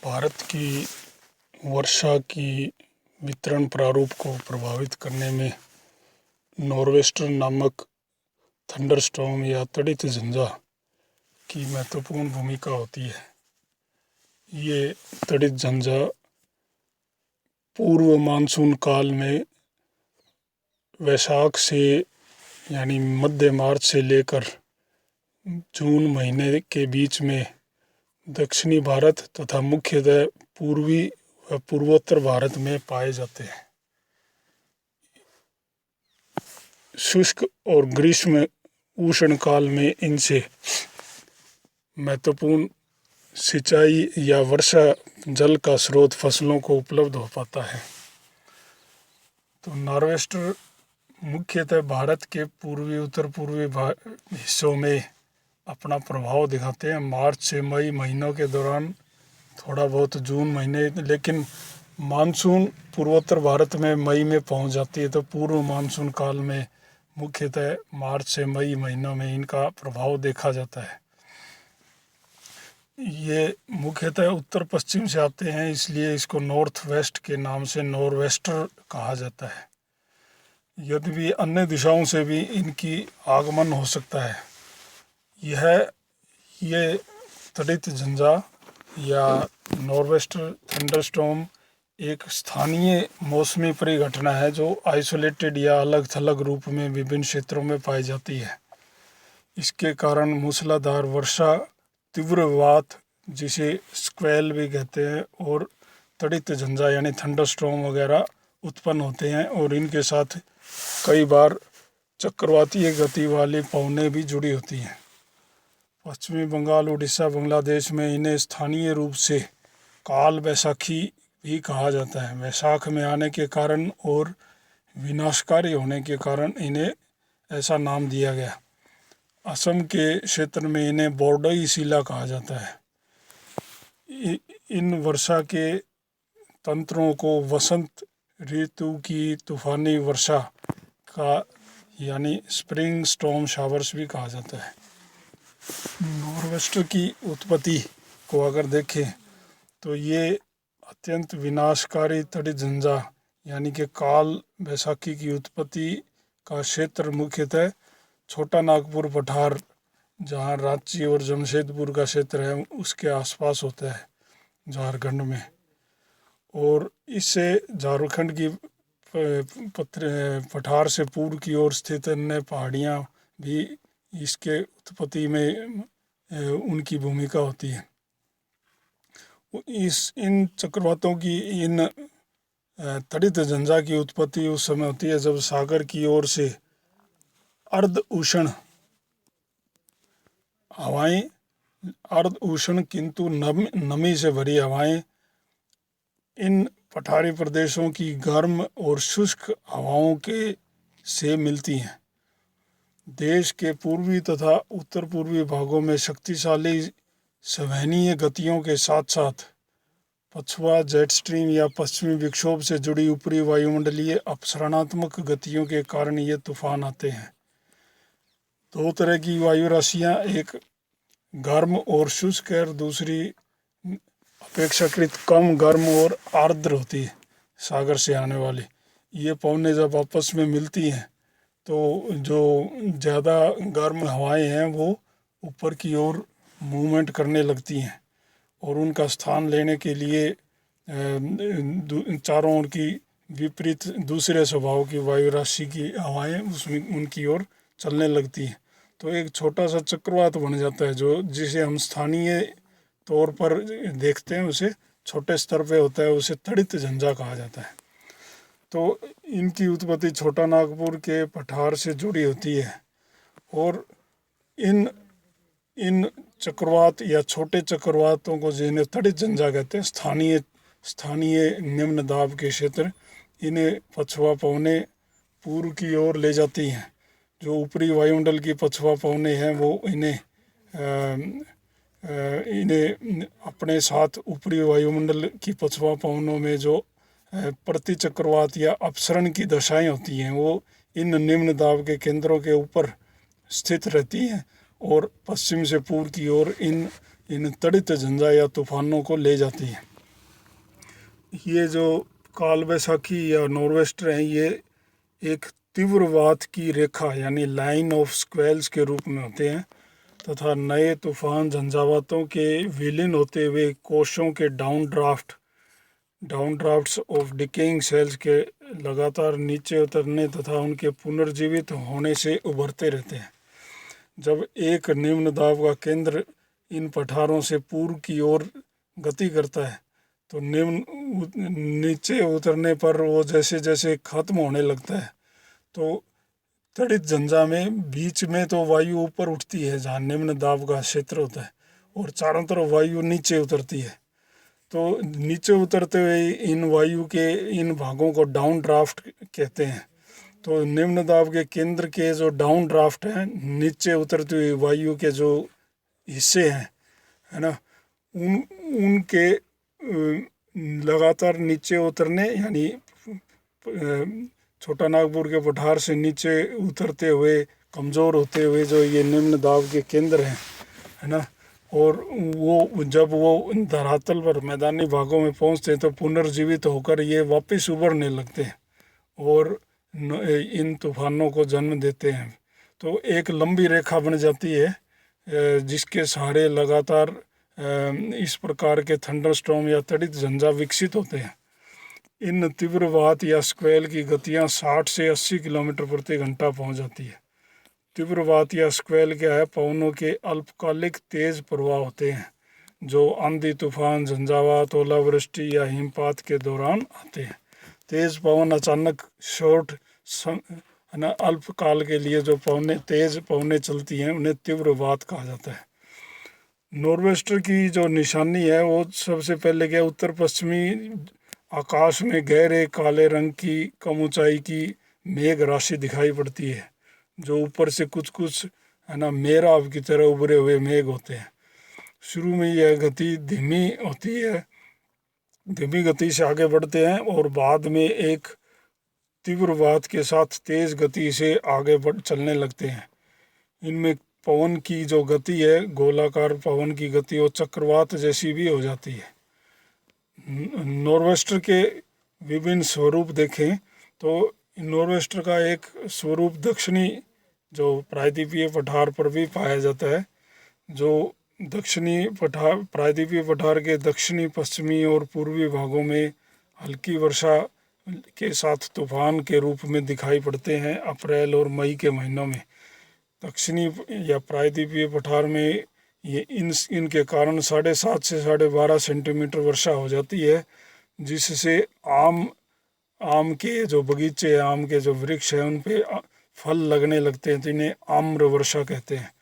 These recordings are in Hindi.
भारत की वर्षा की वितरण प्रारूप को प्रभावित करने में नॉर्वेस्टर नामक थंडरस्टॉर्म या तड़ित झंझा की महत्वपूर्ण भूमिका होती है। ये तड़ित झंझा पूर्व मानसून काल में वैशाख से यानी मध्य मार्च से लेकर जून महीने के बीच में दक्षिणी भारत तथा मुख्यतः पूर्वी व पूर्वोत्तर भारत में पाए जाते हैं। शुष्क और ग्रीष्म उष्ण काल में इनसे महत्वपूर्ण सिंचाई या वर्षा जल का स्रोत फसलों को उपलब्ध हो पाता है। तो नॉर्वेस्टर मुख्यतः भारत के पूर्वी उत्तर पूर्वी हिस्सों में अपना प्रभाव दिखाते हैं। मार्च से मई महीनों के दौरान थोड़ा बहुत जून महीने, लेकिन मानसून पूर्वोत्तर भारत में मई में पहुंच जाती है। तो पूर्व मानसून काल में मुख्यतः मार्च से मई महीनों में इनका प्रभाव देखा जाता है। ये मुख्यतः उत्तर पश्चिम से आते हैं, इसलिए इसको नॉर्थ वेस्ट के नाम से नॉर्वेस्टर कहा जाता है। यद्यपि अन्य दिशाओं से भी इनकी आगमन हो सकता है। ये तड़ित झंझा या नॉर्वेस्टर थंडरस्टॉर्म एक स्थानीय मौसमी परिघटना है जो आइसोलेटेड या अलग थलग रूप में विभिन्न क्षेत्रों में पाई जाती है। इसके कारण मूसलाधार वर्षा, तीव्र वात जिसे स्क्वेल भी कहते हैं, और तड़ित झंझा यानी थंडरस्टॉर्म वगैरह उत्पन्न होते हैं। और इनके साथ कई बार चक्रवातीय गति वाली पवनें भी जुड़ी होती हैं। पश्चिमी बंगाल, उड़ीसा, बांग्लादेश में इन्हें स्थानीय रूप से काल बैसाखी भी कहा जाता है। वैशाख में आने के कारण और विनाशकारी होने के कारण इन्हें ऐसा नाम दिया गया। असम के क्षेत्र में इन्हें बोर्डोई शिला कहा जाता है। इन वर्षा के तंत्रों को वसंत ऋतु की तूफानी वर्षा का यानी स्प्रिंग स्टॉर्म शावर्स भी कहा जाता है। नॉर्वेस्टर की उत्पत्ति को अगर देखें तो ये अत्यंत विनाशकारी तड़ित झंझा यानी कि काल बैसाखी की उत्पत्ति का क्षेत्र मुख्यतः छोटा नागपुर पठार, जहाँ रांची और जमशेदपुर का क्षेत्र है, उसके आसपास होता है झारखंड में। और इससे झारखंड की पठार से पूर्व की ओर स्थित अन्य पहाड़ियाँ भी इसके उत्पत्ति में उनकी भूमिका होती है। इन चक्रवातों की, इन तड़ित झंझा की उत्पत्ति उस समय होती है जब सागर की ओर से अर्ध उष्ण हवाएं, अर्ध उष्ण किंतु नमी से भरी हवाएं इन पठारी प्रदेशों की गर्म और शुष्क हवाओं के से मिलती हैं। देश के पूर्वी तथा उत्तर पूर्वी भागों में शक्तिशाली संवहनीय गतियों के साथ साथ पछुआ, जेट स्ट्रीम या पश्चिमी विक्षोभ से जुड़ी ऊपरी वायुमंडलीय अपसरणात्मक गतियों के कारण ये तूफान आते हैं। दो तरह की वायु राशियाँ, एक गर्म और शुष्क है और दूसरी अपेक्षाकृत कम गर्म और आर्द्र होती है, सागर से आने वाली। ये पवनें जब आपस में मिलती हैं तो जो ज़्यादा गर्म हवाएं हैं वो ऊपर की ओर मूवमेंट करने लगती हैं और उनका स्थान लेने के लिए चारों ओर की विपरीत दूसरे स्वभाव की वायु राशि की हवाएं उसमें उनकी ओर चलने लगती हैं। तो एक छोटा सा चक्रवात बन जाता है, जो जिसे हम स्थानीय तौर पर देखते हैं, उसे छोटे स्तर पे होता है, उसे तड़ित झंझा कहा जाता है। तो इनकी उत्पत्ति छोटा नागपुर के पठार से जुड़ी होती है और इन चक्रवात या छोटे चक्रवातों को जिन्हें तड़ित झंझा कहते हैं, स्थानीय निम्न दाब के क्षेत्र, इन्हें पछुआ पवनें पूर्व की ओर ले जाती हैं। जो ऊपरी वायुमंडल की पछुआ पवनें हैं वो इन्हें अपने साथ ऊपरी वायुमंडल की पछुआ पवनों में जो प्रति चक्रवात या अपसरण की दशाएं होती हैं वो इन निम्न दाब के केंद्रों के ऊपर स्थित रहती हैं और पश्चिम से पूर्व की ओर इन तड़ित झंझा या तूफानों को ले जाती हैं। ये जो काल वैशाखी या नॉर्वेस्टर हैं, ये एक तीव्रवात की रेखा यानी लाइन ऑफ स्क्वेल्स के रूप में होते हैं तथा नए तूफान झंझावातों के विलीन होते हुए कोशों के डाउनड्राफ्ट्स ऑफ डिकेइंग सेल्स के लगातार नीचे उतरने तथा उनके पुनर्जीवित होने से उभरते रहते हैं। जब एक निम्न दाब का केंद्र इन पठारों से पूर्व की ओर गति करता है तो नीचे उतरने पर वो जैसे जैसे खत्म होने लगता है तो तड़ित झंझा में बीच में तो वायु ऊपर उठती है जहाँ निम्न दाब का क्षेत्र होता है और चारों तरफ वायु नीचे उतरती है। तो नीचे उतरते हुए इन वायु के इन भागों को डाउन ड्राफ्ट कहते हैं। तो निम्न दाब के केंद्र के जो डाउन ड्राफ्ट हैं, नीचे उतरती हुई वायु के जो हिस्से हैं, है ना, उनके लगातार नीचे उतरने यानी छोटा नागपुर के पठार से नीचे उतरते हुए कमज़ोर होते हुए जो ये निम्न दाब के केंद्र हैं, है ना, और वो जब वो धरातल पर मैदानी भागों में पहुंचते हैं तो पुनर्जीवित होकर ये वापस उभरने लगते हैं और इन तूफानों को जन्म देते हैं। तो एक लंबी रेखा बन जाती है जिसके सहारे लगातार इस प्रकार के थंडरस्टॉर्म या तड़ित झंझा विकसित होते हैं। इन तीव्रवात या स्क्वेल की गतियां 60 से 80 किलोमीटर प्रति घंटा पहुंच जाती है। तीव्रवात या स्क्वेल क्या है? पवनों के अल्पकालिक तेज प्रवाह होते हैं जो आंधी तूफान झंझावात ओलावृष्टि या हिमपात के दौरान आते हैं। तेज पवन अचानक शॉर्ट है ना, अल्पकाल के लिए जो तेज पवनें चलती हैं उन्हें तीव्रवात कहा जाता है। नॉर्वेस्टर की जो निशानी है वो सबसे पहले क्या, उत्तर पश्चिमी आकाश में गहरे काले रंग की कम ऊंचाई की मेघ राशि दिखाई पड़ती है जो ऊपर से कुछ कुछ है ना मेहराब की तरह उभरे हुए मेघ होते हैं। शुरू में यह गति धीमी होती है, धीमी गति से आगे बढ़ते हैं और बाद में एक तीव्रवात के साथ तेज गति से आगे चलने लगते हैं। इनमें पवन की जो गति है, गोलाकार पवन की गति और चक्रवात जैसी भी हो जाती है। नॉर्वेस्टर के विभिन्न स्वरूप देखें तो नॉर्वेस्टर का एक स्वरूप दक्षिणी जो प्रायद्वीपीय पठार पर भी पाया जाता है, जो दक्षिणी प्रायद्वीपीय पठार के दक्षिणी पश्चिमी और पूर्वी भागों में हल्की वर्षा के साथ तूफान के रूप में दिखाई पड़ते हैं अप्रैल और मई के महीनों में। दक्षिणी या प्रायद्वीपीय पठार में ये इनके कारण 7.5 से 12.5 सेंटीमीटर वर्षा हो जाती है जिससे आम के जो बगीचे, आम के जो वृक्ष हैं उन पे फल लगने लगते हैं तो इन्हें आम्र वर्षा कहते हैं।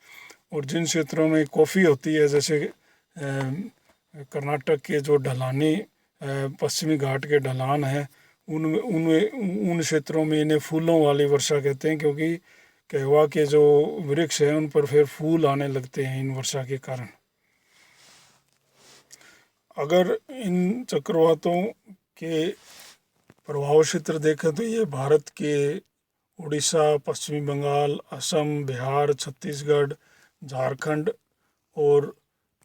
और जिन क्षेत्रों में कॉफ़ी होती है जैसे कर्नाटक के जो ढलानी पश्चिमी घाट के ढलान हैं उन क्षेत्रों में इन्हें फूलों वाली वर्षा कहते हैं क्योंकि कहवा के जो वृक्ष हैं उन पर फिर फूल आने लगते हैं इन वर्षा के कारण। अगर इन चक्रवातों के प्रभाव क्षेत्र देखें तो ये भारत के उड़ीसा, पश्चिमी बंगाल, असम, बिहार, छत्तीसगढ़, झारखंड और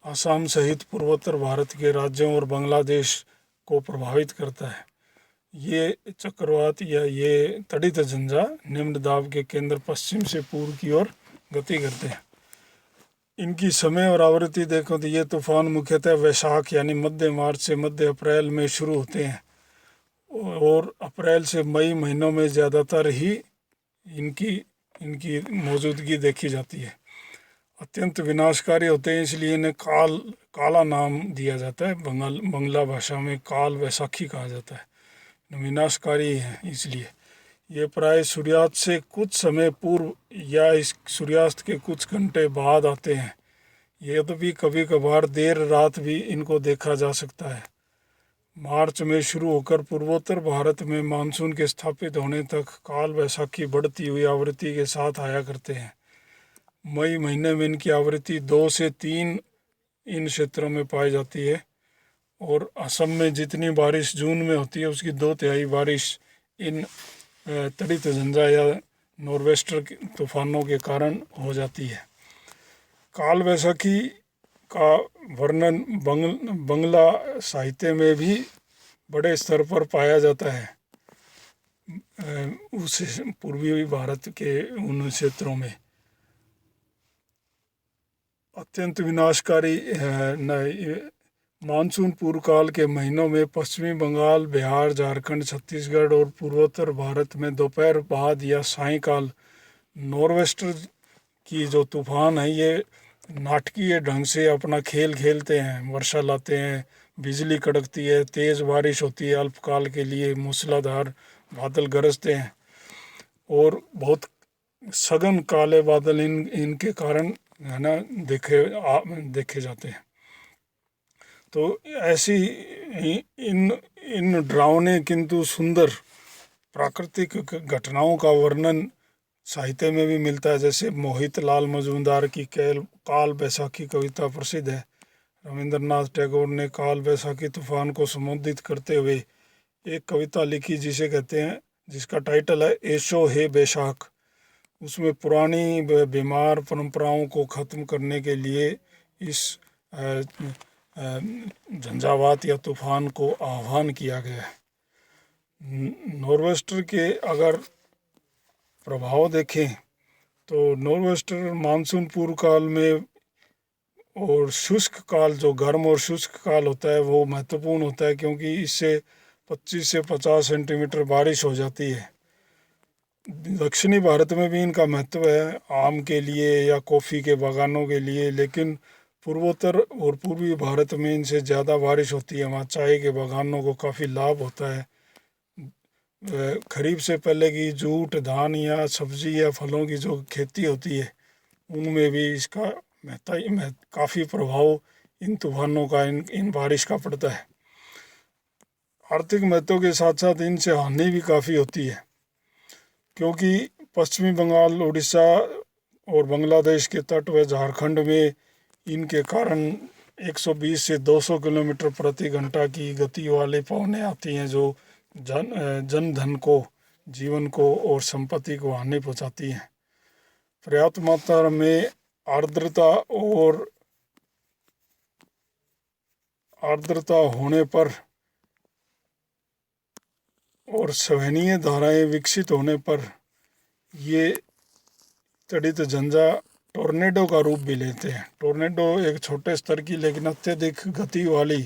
असम सहित पूर्वोत्तर भारत के राज्यों और बांग्लादेश को प्रभावित करता है। ये चक्रवात या ये तड़ित झंझा निम्न दाब के केंद्र पश्चिम से पूर्व की ओर गति करते हैं। इनकी समय और आवृत्ति देखो तो ये तूफान मुख्यतः वैशाख यानी मध्य मार्च से मध्य अप्रैल में शुरू होते हैं और अप्रैल से मई महीनों में ज़्यादातर ही इनकी मौजूदगी देखी जाती है। अत्यंत विनाशकारी होते हैं इसलिए इन्हें काला नाम दिया जाता है। बंगला भाषा में काल वैशाखी कहा जाता है। विनाशकारी है इसलिए ये प्राय सूर्यास्त से कुछ समय पूर्व या इस सूर्यास्त के कुछ घंटे बाद आते हैं। यद्यपि कभी कभार देर रात भी इनको देखा जा सकता है। मार्च में शुरू होकर पूर्वोत्तर भारत में मानसून के स्थापित होने तक काल वैशाखी बढ़ती हुई आवृत्ति के साथ आया करते हैं। मई महीने में इनकी आवृत्ति 2 से 3 इन क्षेत्रों में पाई जाती है और असम में जितनी बारिश जून में होती है उसकी 2/3 बारिश इन तड़ित झंझा या नॉर्वेस्टर तूफानों के कारण हो जाती है। काल वैशाखी का वर्णन बंगला साहित्य में भी बड़े स्तर पर पाया जाता है उस पूर्वी भारत के उन क्षेत्रों में। अत्यंत विनाशकारी मानसून पूर्व काल के महीनों में पश्चिमी बंगाल, बिहार, झारखंड, छत्तीसगढ़ और पूर्वोत्तर भारत में दोपहर बाद या सायंकाल नॉर्वेस्टर की जो तूफान है ये नाटकीय ढंग से अपना खेल खेलते हैं। वर्षा लाते हैं, बिजली कड़कती है, तेज़ बारिश होती है, अल्पकाल के लिए मूसलाधार बादल गरजते हैं और बहुत सघन काले बादल इनके कारण है ना देखे जाते हैं। तो ऐसी इन इन डरावने किंतु सुंदर प्राकृतिक घटनाओं का वर्णन साहित्य में भी मिलता है। जैसे मोहित लाल मजूमदार की काल बैसाखी कविता प्रसिद्ध है। रविंद्रनाथ टैगोर ने काल बैसाखी तूफान को संबोधित करते हुए एक कविता लिखी जिसे कहते हैं, जिसका टाइटल है एशो हे बैसाख। उसमें पुरानी बीमार परंपराओं को ख़त्म करने के लिए इस झंझावात या तूफान को आह्वान किया गया है। नॉर्वेस्टर के अगर प्रभाव देखें तो नॉर्वेस्टर मानसून पूर्व काल में और शुष्क काल, जो गर्म और शुष्क काल होता है वो महत्वपूर्ण होता है, क्योंकि इससे 25 से 50 सेंटीमीटर बारिश हो जाती है। दक्षिणी भारत में भी इनका महत्व है, आम के लिए या कॉफ़ी के बागानों के लिए, लेकिन पूर्वोत्तर और पूर्वी भारत में इनसे ज़्यादा बारिश होती है। वहाँ चाय के बागानों को काफ़ी लाभ होता है। खरीफ से पहले की जूट, धान या सब्जी या फलों की जो खेती होती है उनमें भी इसका काफ़ी प्रभाव इन तूफानों का, इन बारिश का पड़ता है। आर्थिक महत्व के साथ साथ इनसे हानि भी काफ़ी होती है, क्योंकि पश्चिमी बंगाल, उड़ीसा और बांग्लादेश के तट व झारखंड में इनके कारण 120 से 200 किलोमीटर प्रति घंटा की गति वाली पवनें आती हैं, जो जनधन को, जीवन को और संपत्ति को हानि पहुंचाती हैं। पर्याप्त मात्रा में आर्द्रता होने पर और संवहनीय धाराएं विकसित होने पर ये तड़ित झंझा टोर्नेडो का रूप भी लेते हैं। टोर्नेडो एक छोटे स्तर की लेकिन अत्यधिक गति वाली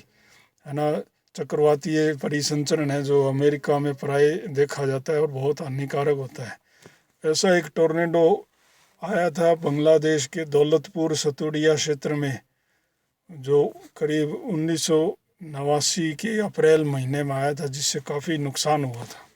है ना चक्रवातीय परिसंचरण है, जो अमेरिका में प्राय देखा जाता है और बहुत हानिकारक होता है। ऐसा एक टोर्नेडो आया था बांग्लादेश के दौलतपुर सतुडिया क्षेत्र में, जो करीब 1989 के अप्रैल महीने में आया था, जिससे काफ़ी नुकसान हुआ था।